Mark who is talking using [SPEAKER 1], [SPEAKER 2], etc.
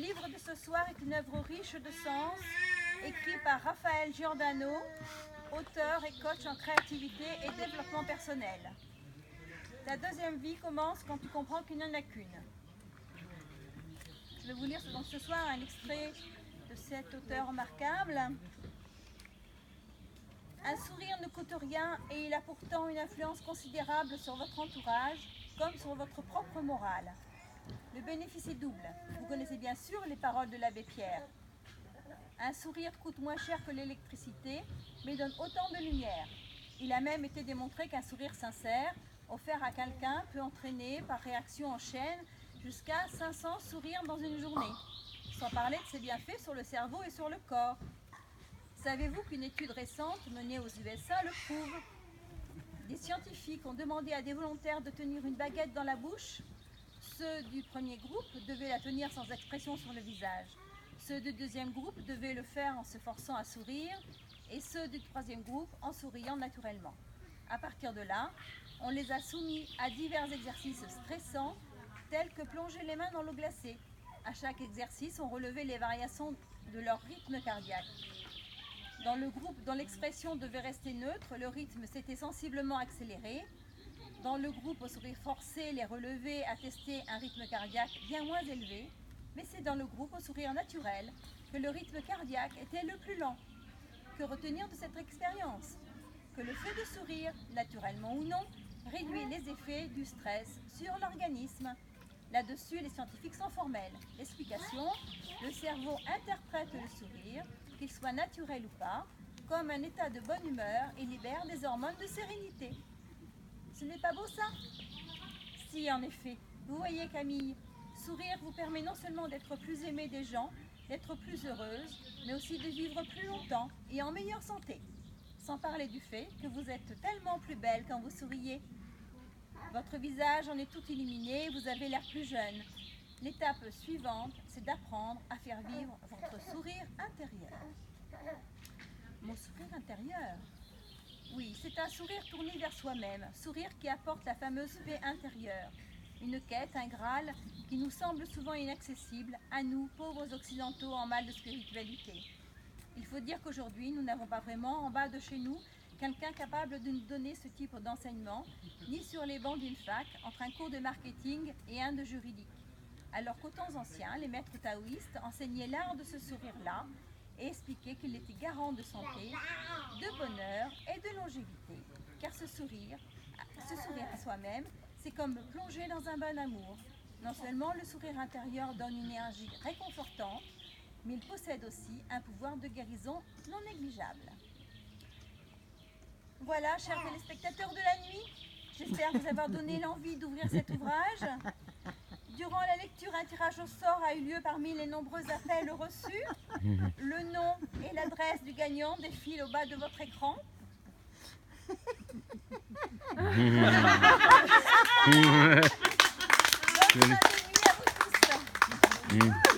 [SPEAKER 1] livre de ce soir est une œuvre riche de sens, écrit par Raphaël Giordano, auteur et coach en créativité et développement personnel. Ta deuxième vie commence quand tu comprends qu'il n'y en a qu'une. Je vais vous lire donc ce soir un extrait de cet auteur remarquable. Un sourire ne coûte rien et il a pourtant une influence considérable sur votre entourage comme sur votre propre morale. Le bénéfice est double. Vous connaissez bien sûr les paroles de l'abbé Pierre. Un sourire coûte moins cher que l'électricité, mais donne autant de lumière. Il a même été démontré qu'un sourire sincère, offert à quelqu'un, peut entraîner par réaction en chaîne jusqu'à 500 sourires dans une journée, sans parler de ses bienfaits sur le cerveau et sur le corps. Savez-vous qu'une étude récente menée aux USA le prouve? Des scientifiques ont demandé à des volontaires de tenir une baguette dans la bouche. Ceux du premier groupe devaient la tenir sans expression sur le visage. Ceux du deuxième groupe devaient le faire en se forçant à sourire et ceux du troisième groupe en souriant naturellement. À partir de là, on les a soumis à divers exercices stressants tels que plonger les mains dans l'eau glacée. À chaque exercice, on relevait les variations de leur rythme cardiaque. Dans le groupe dont l'expression devait rester neutre, le rythme s'était sensiblement accéléré. Dans le groupe au sourire forcé, les relevés attestaient un rythme cardiaque bien moins élevé, mais c'est dans le groupe au sourire naturel que le rythme cardiaque était le plus lent. Que retenir de cette expérience? Que le fait de sourire, naturellement ou non, réduit les effets du stress sur l'organisme. Là-dessus, les scientifiques sont formels. L'explication, le cerveau interprète le sourire, qu'il soit naturel ou pas, comme un état de bonne humeur et libère des hormones de sérénité. Ce n'est pas beau ça? Si, en effet. Vous voyez Camille, sourire vous permet non seulement d'être plus aimée des gens, d'être plus heureuse, mais aussi de vivre plus longtemps et en meilleure santé. Sans parler du fait que vous êtes tellement plus belle quand vous souriez. Votre visage en est tout illuminé, vous avez l'air plus jeune. L'étape suivante, c'est d'apprendre à faire vivre votre sourire intérieur. Mon sourire intérieur? Oui, c'est un sourire tourné vers soi-même, sourire qui apporte la fameuse paix intérieure. Une quête, un Graal, qui nous semble souvent inaccessible, à nous, pauvres occidentaux en mal de spiritualité. Il faut dire qu'aujourd'hui, nous n'avons pas vraiment en bas de chez nous quelqu'un capable de nous donner ce type d'enseignement, ni sur les bancs d'une fac, entre un cours de marketing et un de juridique. Alors qu'aux temps anciens, les maîtres taoïstes enseignaient l'art de ce sourire-là et expliquaient qu'il était garant de santé, de bonheur et de longévité. Car ce sourire à soi-même, c'est comme plonger dans un bain d'amour. Non seulement le sourire intérieur donne une énergie réconfortante, mais il possède aussi un pouvoir de guérison non négligeable. Voilà, chers téléspectateurs de la nuit, j'espère vous avoir donné l'envie d'ouvrir cet ouvrage. Durant la lecture, un tirage au sort a eu lieu parmi les nombreux appels reçus. Le nom et l'adresse du gagnant défilent au bas de votre écran. Bonne fin de nuit à vous tous.